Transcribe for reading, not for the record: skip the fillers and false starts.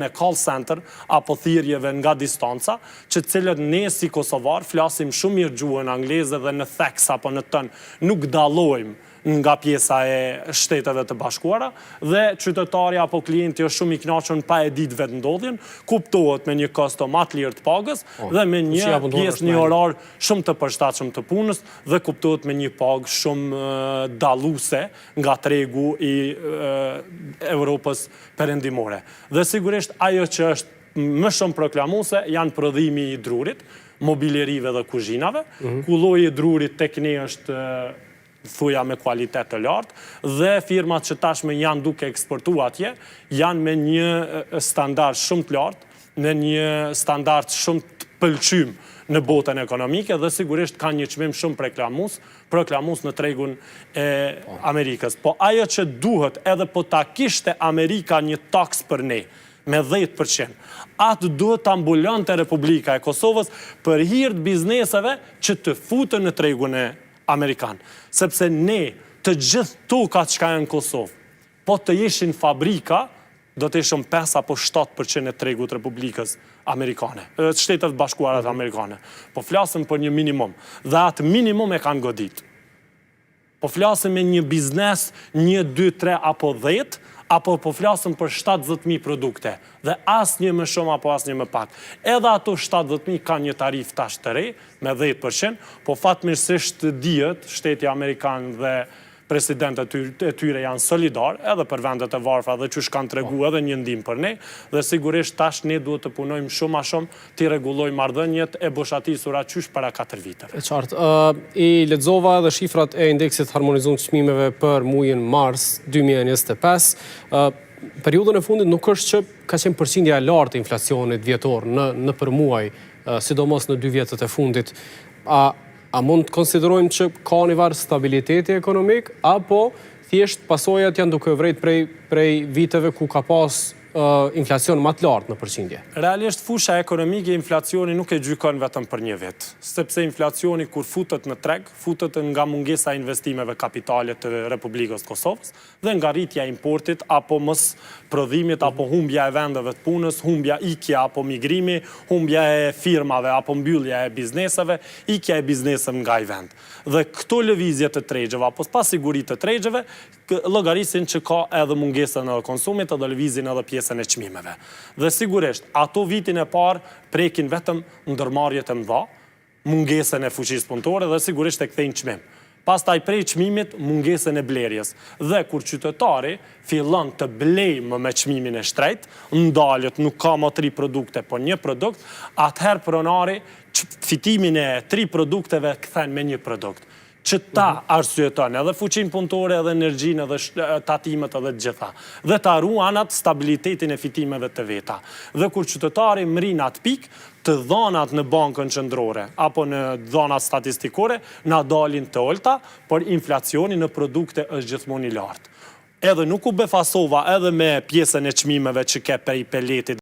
në call center apo thirrjeve nga distanca, që cilët ne si Kosovar flasim shumë mirë gjuhën angleze dhe në theks apo në tën nuk dallojmë nga pjesa e Shteteve të Bashkuara dhe qytetari apo klienti është shumë i kënaqur pa e ditë vetë ndodhjen, kuptohet me një kosto më të lirë të pagës dhe me një pjesë një orar shumë të përshtatshëm të punës dhe kuptohet me një pagë shumë dalluese nga tregu i Evropës perëndimore. Dhe sigurisht ajo që është më shumë proklamuese janë prodhimi i drurit, mobilerive dhe kuzhinave, ku lloji i drurit tek ne është thuja me kualitet të lartë dhe firmat që tashme janë duke eksportu atje, janë me një standard shumë të lartë, me një standard shumë të pëlqym në botën ekonomike dhe sigurisht ka një çmim shumë proklamues në tregun e Amerikës. Po ajo që duhet edhe po ta kishte Amerika një taks për ne, me 10%, atë duhet të ambulante Republika e Kosovës për hir të bizneseve që të futën në tregun e Amerikan. Sepse ne të gjithë tokat që ka në Kosovë, po të ishin fabrika, do të ishim 5 apo 7% e tregut Republikës Amerikane, Shtetet Bashkuara Amerikane. Po flasëm për një minimum, dhe atë minimum e kanë godit. Po flasëm me një biznes 1, 2, 3 apo 10, apo po flasëm për 70.000 produkte, dhe asnjë më shumë apo asnjë më pak. Edhe ato 70.000 kanë një tarif tash të re, me 10%, po fatmirësisht dihet, Shteti Amerikan dhe presidentët e tyre janë solidar, edhe për vendet e varfra dhe që kanë tregu edhe një ndihmë për ne, dhe sigurisht tash ne duhet të punojmë shumë ma shumë të rregullojmë marrëdhëniet e boshatisura qysh para 4 viteve. E qartë, i lexova edhe shifrat e indeksit harmonizuar të çmimeve për muajin mars 2025. Periudhën e fundit nuk është që ka qenë përqindja e lartë e inflacionit vjetor në për muaj, sidomos në 2 vjetët e fundit. A mund të konsiderojmë që ka një varë stabiliteti ekonomik, apo thjesht pasojat janë duke vrejt prej viteve ku ka pas inflacion më të lartë në përqindje? Realisht fusha ekonomike inflacioni nuk e gjykon vetëm për një vit, sepse inflacioni kur futet në treg, futet nga mungesa e investimeve kapitale të Republikës Kosovës dhe nga rritja e importit apo mos prodhimit apo humbja e vendeve të punës, humbja ikja apo migrimi, humbja e firmave apo mbyllja e bizneseve, ikja e bizneseve nga i vend. Dhe këto lëvizje të tregjeve apo pasigurit të tregjeve llogarisin që ka edhe mungesën e konsumit edhe lëvizjen edhe pjesën e çmimeve. Dhe sigurisht, ato vitin e parë prekin vetëm ndërmarrjet e mëdha, mungesën e fuqisë punëtore dhe sigurisht e kthejnë çmim. Pastaj prej çmimit mungesën e blerjes. Dhe kur qytetari fillon të blejë me çmimin e shtrejt, ndalet nuk ka më 3 produkte, po një produkt, atëherë pronari fitimin e 3 produkteve kthen me një produkt. Që ta arsyeton edhe fuqinë punëtore, edhe energjinë, edhe tatimet, edhe gjitha. Dhe ta ruan atë stabilitetin e fitimeve të veta. Dhe kur qytetari mrin atë pikë, të dhonat në bankën qendrore, apo në dhonat statistikore, na dalin të ulta, por inflacioni në produkte është gjithmonë i lartë. Edhe nuk u befasova edhe me pjesën e çmimeve që ke prej peletit,